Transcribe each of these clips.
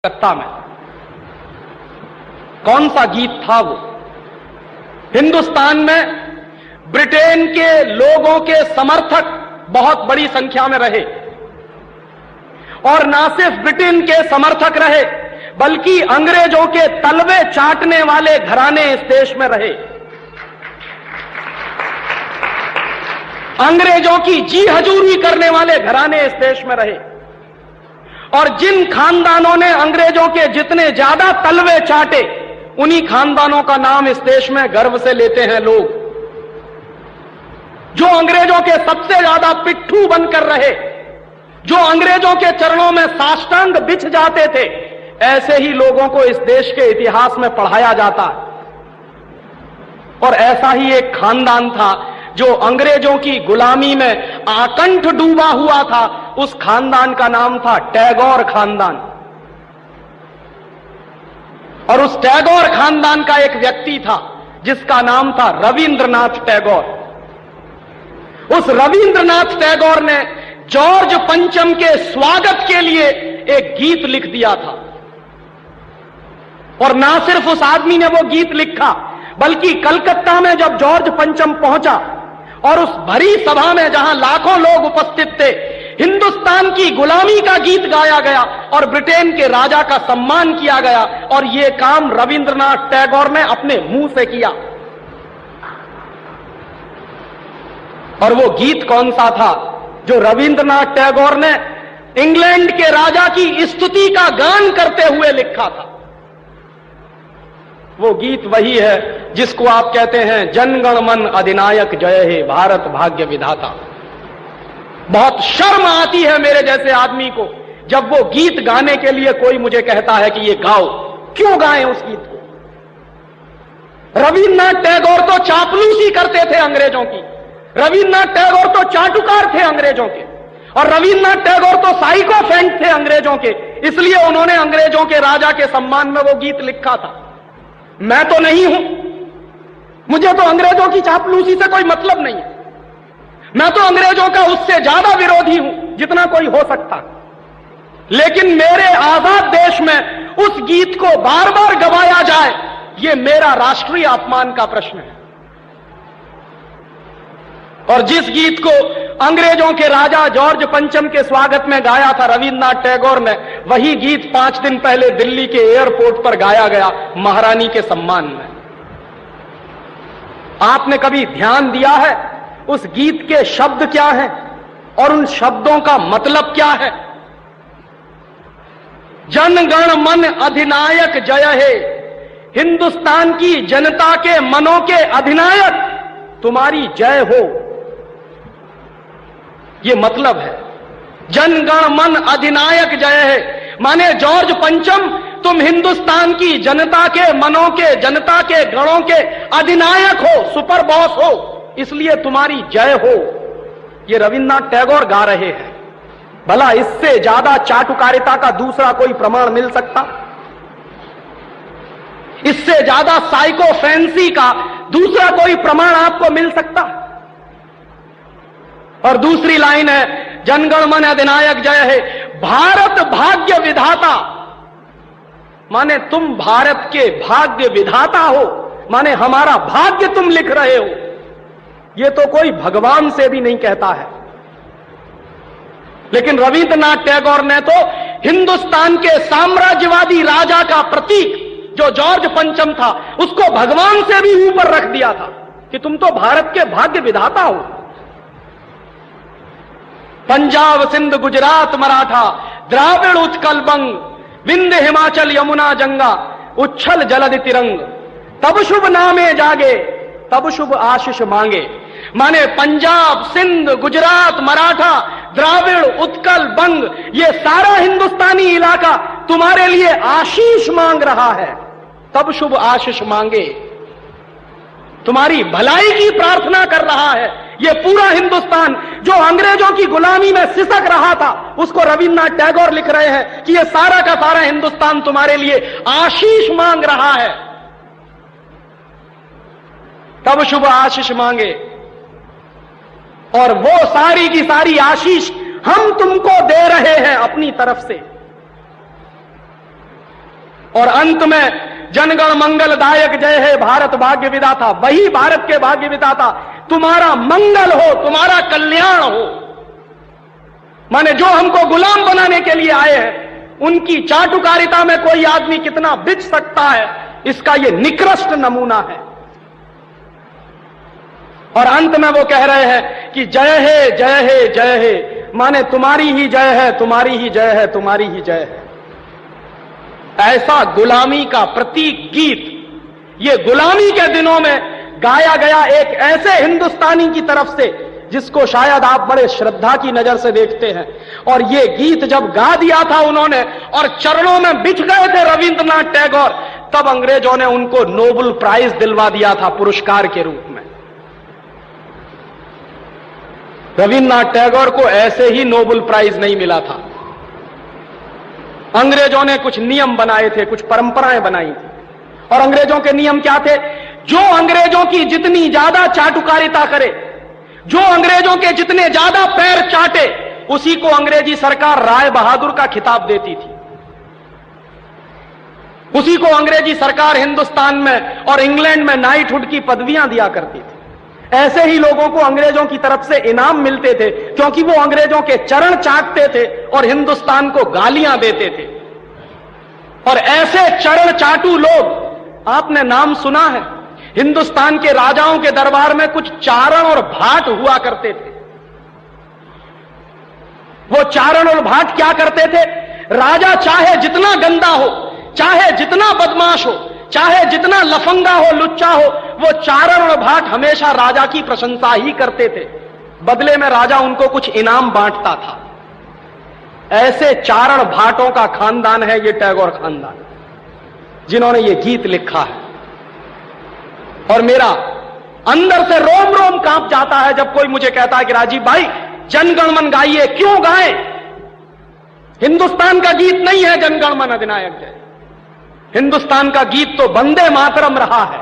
कलकत्ता में कौन सा गीत था वो? हिंदुस्तान में ब्रिटेन के लोगों के समर्थक बहुत बड़ी संख्या में रहे, और ना सिर्फ ब्रिटेन के समर्थक रहे बल्कि अंग्रेजों के तलवे चाटने वाले घराने इस देश में रहे। अंग्रेजों की जी हजूरी करने वाले घराने इस देश में रहे, और जिन खानदानों ने अंग्रेजों के जितने ज्यादा तलवे चाटे उन्हीं खानदानों का नाम इस देश में गर्व से लेते हैं लोग। जो अंग्रेजों के सबसे ज्यादा पिट्ठू बनकर रहे, जो अंग्रेजों के चरणों में साष्टांग बिछ जाते थे, ऐसे ही लोगों को इस देश के इतिहास में पढ़ाया जाता है। और ऐसा ही एक खानदान था जो अंग्रेजों की गुलामी में आकंठ डूबा हुआ था। उस खानदान का नाम था टैगोर खानदान। और उस टैगोर खानदान का एक व्यक्ति था जिसका नाम था रविंद्रनाथ टैगोर। उस रविंद्रनाथ टैगोर ने जॉर्ज पंचम के स्वागत के लिए एक गीत लिख दिया था। और ना सिर्फ उस आदमी ने वो गीत लिखा, बल्कि कलकत्ता में जब जॉर्ज पंचम पहुंचा और उस भरी सभा में जहां लाखों लोग उपस्थित थे, हिंदुस्तान की गुलामी का गीत गाया गया और ब्रिटेन के राजा का सम्मान किया गया। और यह काम रविंद्रनाथ टैगोर ने अपने मुंह से किया। और वो गीत कौन सा था जो रविंद्रनाथ टैगोर ने इंग्लैंड के राजा की स्तुति का गान करते हुए लिखा था? वो गीत वही है जिसको आप कहते हैं जनगण मन अधिनायक जय हे भारत भाग्य विधाता। बहुत शर्म आती है मेरे जैसे आदमी को जब वो गीत गाने के लिए कोई मुझे कहता है कि ये गाओ। क्यों गाएं उस गीत को? रविन्द्रनाथ टैगोर तो चापलूसी करते थे अंग्रेजों की, रविन्द्रनाथ टैगोर तो चाटुकार थे अंग्रेजों के, और रविन्द्रनाथ टैगोर तो साइकोफेंट थे अंग्रेजों के। इसलिए उन्होंने अंग्रेजों के राजा के सम्मान में वो गीत लिखा था। मैं तो नहीं हूं, मुझे तो अंग्रेजों की चापलूसी से कोई मतलब नहीं है। मैं तो अंग्रेजों का उससे ज्यादा विरोधी हूं जितना कोई हो सकता। लेकिन मेरे आजाद देश में उस गीत को बार बार गवाया जाए, यह मेरा राष्ट्रीय अपमान का प्रश्न है। और जिस गीत को अंग्रेजों के राजा जॉर्ज पंचम के स्वागत में गाया था रविन्द्रनाथ टैगोर ने, वही गीत 5 दिन पहले दिल्ली के एयरपोर्ट पर गाया गया महारानी के सम्मान में। आपने कभी ध्यान दिया है उस गीत के शब्द क्या हैं और उन शब्दों का मतलब क्या है? जनगण मन अधिनायक जय हे, हिंदुस्तान की जनता के मनों के अधिनायक तुम्हारी जय हो, ये मतलब है। जनगण मन अधिनायक जय है माने जॉर्ज पंचम तुम हिंदुस्तान की जनता के मनों के, जनता के गणों के अधिनायक हो, सुपर बॉस हो, इसलिए तुम्हारी जय हो। ये रविन्द्रनाथ टैगोर गा रहे हैं। भला इससे ज्यादा चाटुकारिता का दूसरा कोई प्रमाण मिल सकता? इससे ज्यादा साइकोफेंसी का दूसरा कोई प्रमाण आपको मिल सकता? और दूसरी लाइन है जनगण मन अधिनायक जय है भारत भाग्य विधाता, माने तुम भारत के भाग्य विधाता हो, माने हमारा भाग्य तुम लिख रहे हो। यह तो कोई भगवान से भी नहीं कहता है। लेकिन रविन्द्रनाथ टैगोर ने तो हिंदुस्तान के साम्राज्यवादी राजा का प्रतीक जो जॉर्ज पंचम था उसको भगवान से भी ऊपर रख दिया था कि तुम तो भारत के भाग्य विधाता हो। पंजाब सिंध गुजरात मराठा द्राविड़ उत्कल बंग, विंध्य हिमाचल यमुना जंगा, उच्छल जलधि तिरंग, तब शुभ नामे जागे तब शुभ आशीष मांगे। माने पंजाब सिंध गुजरात मराठा द्राविड़ उत्कल बंग, ये सारा हिंदुस्तानी इलाका तुम्हारे लिए आशीष मांग रहा है, तब शुभ आशीष मांगे, तुम्हारी भलाई की प्रार्थना कर रहा है। ये पूरा हिंदुस्तान जो अंग्रेजों की गुलामी में सिसक रहा था, उसको रविन्द्रनाथ टैगोर लिख रहे हैं कि ये सारा का सारा हिंदुस्तान तुम्हारे लिए आशीष मांग रहा है, तब शुभ आशीष मांगे। और वो सारी की सारी आशीष हम तुमको दे रहे हैं अपनी तरफ से। और अंत में जनगण मंगलदायक जय हे भारत भाग्य विधाता, वही भारत के भाग्य विधाता तुम्हारा मंगल हो, तुम्हारा कल्याण हो। माने जो हमको गुलाम बनाने के लिए आए हैं, उनकी चाटुकारिता में कोई आदमी कितना बिक सकता है, इसका यह निकृष्ट नमूना है। और अंत में वो कह रहे हैं कि जय हे जय हे जय हे, माने तुम्हारी ही जय है, तुम्हारी ही जय है, तुम्हारी ही जय है। ऐसा गुलामी का प्रतीक गीत ये गुलामी के दिनों में गाया गया एक ऐसे हिंदुस्तानी की तरफ से जिसको शायद आप बड़े श्रद्धा की नजर से देखते हैं। और ये गीत जब गा दिया था उन्होंने और चरणों में बिछ गए थे रविंद्रनाथ टैगोर, तब अंग्रेजों ने उनको नोबेल प्राइज दिलवा दिया था पुरस्कार के रूप में। रविंद्रनाथ टैगोर को ऐसे ही नोबेल प्राइज नहीं मिला था। अंग्रेजों ने कुछ नियम बनाए थे, कुछ परंपराएं बनाई थी। और अंग्रेजों के नियम क्या थे? जो अंग्रेजों की जितनी ज्यादा चाटुकारिता करे, जो अंग्रेजों के जितने ज्यादा पैर चाटे, उसी को अंग्रेजी सरकार राय बहादुर का खिताब देती थी। उसी को अंग्रेजी सरकार हिंदुस्तान में और इंग्लैंड में नाइटहुड की पदवियां दिया करती थी। ऐसे ही लोगों को अंग्रेजों की तरफ से इनाम मिलते थे, क्योंकि वो अंग्रेजों के चरण चाटते थे और हिंदुस्तान को गालियां देते थे। और ऐसे चरण चाटू लोग, आपने नाम सुना है, हिंदुस्तान के राजाओं के दरबार में कुछ चारण और भाट हुआ करते थे। वो चारण और भाट क्या करते थे? राजा चाहे जितना गंदा हो, चाहे जितना बदमाश हो, चाहे जितना लफंगा हो, लुच्चा हो, वो चारण और भाट हमेशा राजा की प्रशंसा ही करते थे। बदले में राजा उनको कुछ इनाम बांटता था। ऐसे चारण भाटों का खानदान है ये टैगोर खानदान, जिन्होंने ये गीत लिखा है। और मेरा अंदर से रोम रोम कांप जाता है जब कोई मुझे कहता है कि राजीव भाई जनगण मन गाइए। क्यों गाएं? हिंदुस्तान का गीत नहीं है जनगण मन अधिनायक जय। हिंदुस्तान का गीत तो वंदे मातरम रहा है।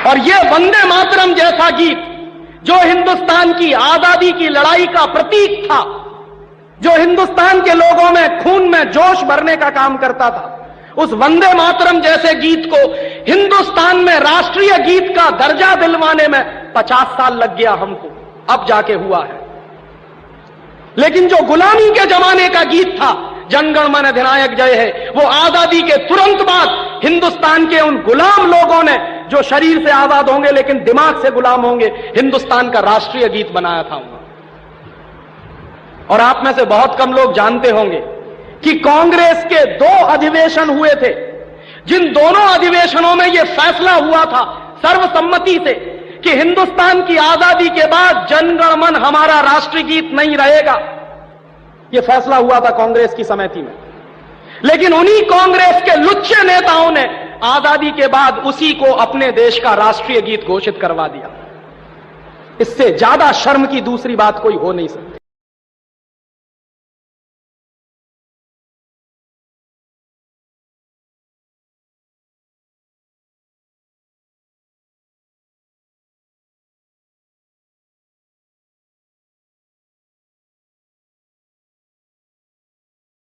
और यह वंदे मातरम जैसा गीत जो हिंदुस्तान की आजादी की लड़ाई का प्रतीक था, जो हिंदुस्तान के लोगों में खून में जोश भरने का काम करता था, उस वंदे मातरम जैसे गीत को हिंदुस्तान में राष्ट्रीय गीत का दर्जा दिलवाने में 50 साल लग गया हमको, अब जाके हुआ है। लेकिन जो गुलामी के जमाने का गीत था जनगण मन अधिनायक जय है, वो आजादी के तुरंत बाद हिंदुस्तान के उन गुलाम लोगों ने, जो शरीर से आजाद होंगे लेकिन दिमाग से गुलाम होंगे, हिंदुस्तान का राष्ट्रीय गीत बनाया था उन्होंने। और आप में से बहुत कम लोग जानते होंगे कि कांग्रेस के 2 अधिवेशन हुए थे, जिन दोनों अधिवेशनों में यह फैसला हुआ था सर्वसम्मति से कि हिंदुस्तान की आजादी के बाद जनगण मन हमारा राष्ट्रीय गीत नहीं रहेगा। यह फैसला हुआ था कांग्रेस की समिति में। लेकिन उन्हीं कांग्रेस के लुच्चे नेताओं ने आजादी के बाद उसी को अपने देश का राष्ट्रीय गीत घोषित करवा दिया। इससे ज्यादा शर्म की दूसरी बात कोई हो नहीं सकती।